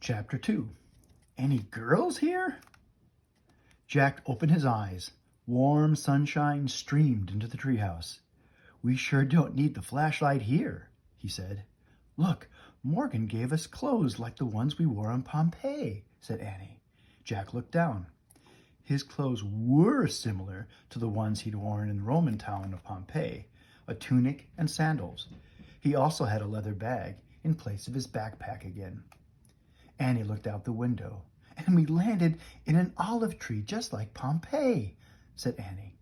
Chapter 2. Any girls here? Jack opened his eyes. Warm sunshine streamed into the treehouse. We sure don't need the flashlight here, he said. Look, Morgan gave us clothes like the ones we wore in Pompeii, said Annie. Jack looked down. His clothes were similar to the ones he'd worn in the Roman town of Pompeii, a tunic and sandals. He also had a leather bag in place of his backpack again. Annie looked out the window. And we landed in an olive tree just like Pompeii, said Annie.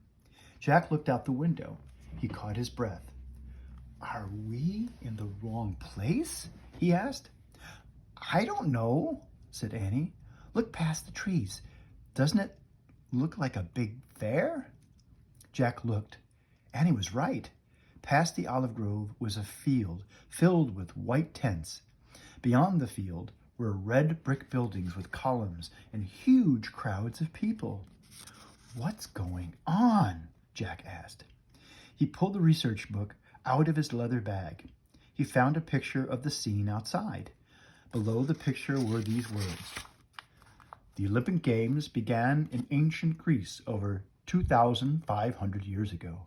Jack looked out the window. He caught his breath. Are we in the wrong place? He asked. I don't know, said Annie. Look past the trees. Doesn't it look like a big fair? Jack looked. Annie was right. Past the olive grove was a field filled with white tents. Beyond the field were red brick buildings with columns and huge crowds of people. What's going on? Jack asked. He pulled the research book out of his leather bag. He found a picture of the scene outside. Below the picture were these words. The Olympic Games began in ancient Greece over 2,500 years ago.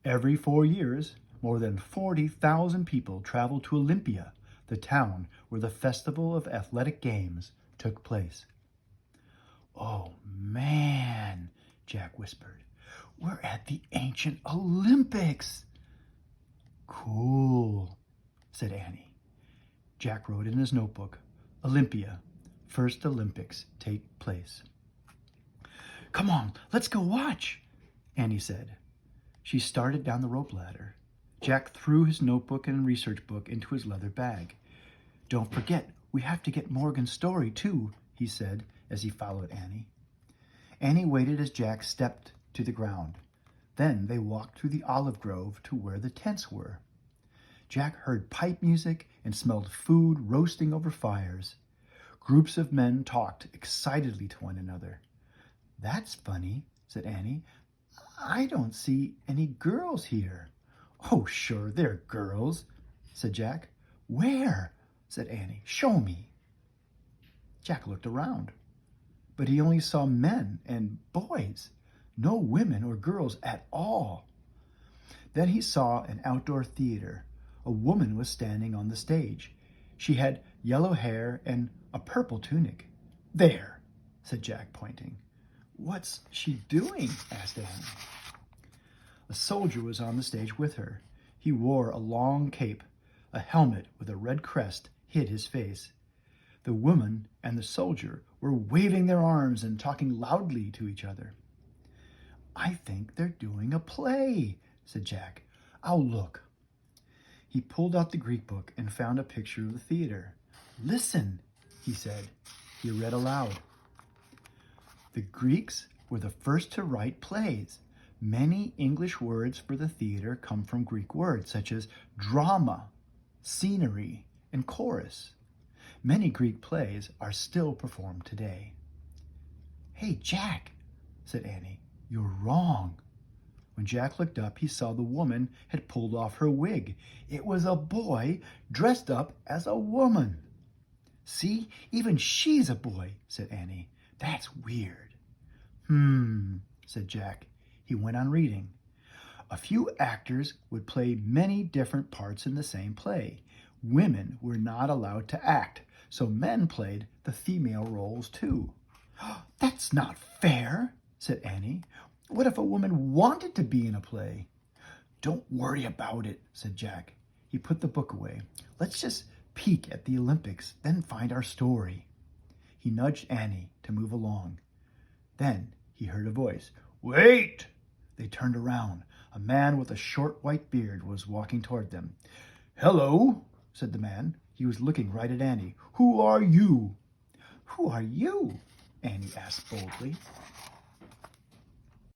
Every 4 years, more than 40,000 people traveled to Olympia, the town where the Festival of Athletic Games took place. Oh, man, Jack whispered. We're at the ancient Olympics. Cool, said Annie. Jack wrote in his notebook, Olympia, first Olympics take place. Come on, let's go watch, Annie said. She started down the rope ladder. Jack threw his notebook and research book into his leather bag. Don't forget, we have to get Morgan's story too, he said as he followed Annie. Annie waited as Jack stepped to the ground. Then they walked through the olive grove to where the tents were. Jack heard pipe music and smelled food roasting over fires. Groups of men talked excitedly to one another. That's funny, said Annie. I don't see any girls here. Oh, sure, there are girls, said Jack. Where? Said Annie. Show me. Jack looked around, but he only saw men and boys, no women or girls at all. Then he saw an outdoor theater. A woman was standing on the stage. She had yellow hair and a purple tunic. There, said Jack, pointing. What's she doing? Asked Annie. A soldier was on the stage with her. He wore a long cape. A helmet with a red crest hid his face. The woman and the soldier were waving their arms and talking loudly to each other. I think they're doing a play, said Jack. I'll look. He pulled out the Greek book and found a picture of the theater. Listen, he said. He read aloud. The Greeks were the first to write plays. Many English words for the theater come from Greek words such as drama, scenery, and chorus. Many Greek plays are still performed today. Hey, Jack, said Annie, you're wrong. When Jack looked up, he saw the woman had pulled off her wig. It was a boy dressed up as a woman. See, even she's a boy, said Annie. That's weird. Said Jack. He went on reading. A few actors would play many different parts in the same play. Women were not allowed to act, so men played the female roles too. That's not fair, said Annie. What if a woman wanted to be in a play? Don't worry about it, said Jack. He put the book away. Let's just peek at the Olympics, then find our story. He nudged Annie to move along. Then he heard a voice. Wait! They turned around. A man with a short white beard was walking toward them. Hello, said the man. He was looking right at Annie. Who are you? Who are you? Annie asked boldly.